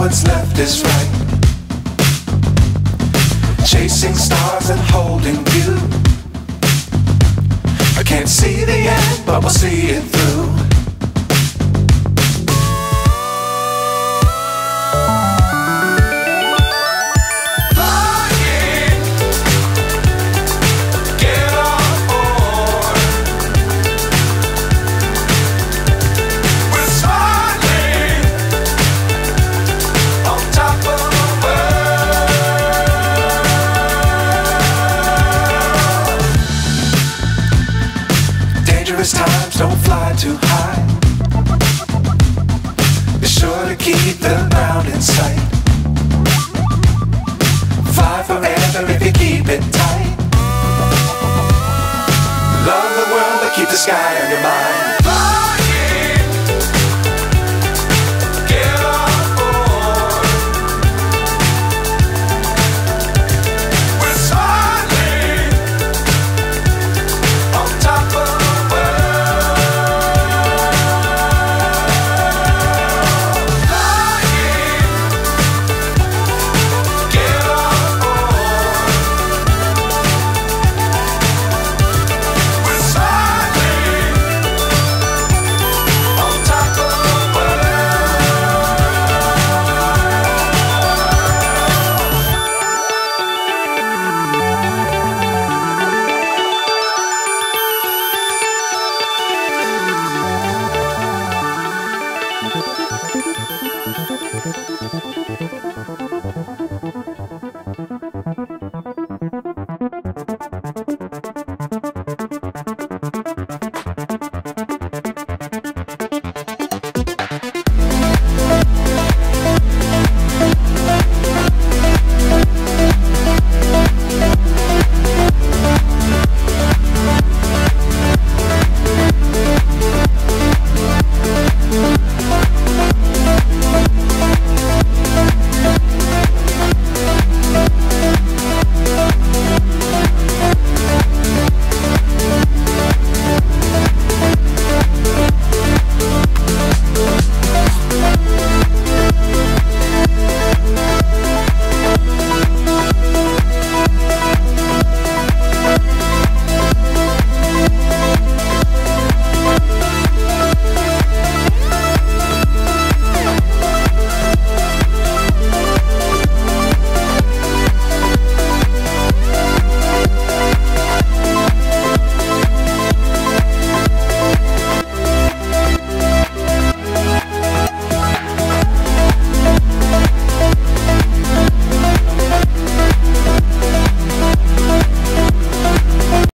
what's left is right. Chasing stars and holding you. I can't see the end, but we'll see it through. Times don't fly too high. Be sure to keep the ground in sight. Fly forever if you keep it tight. Love the world but keep the sky on your mind.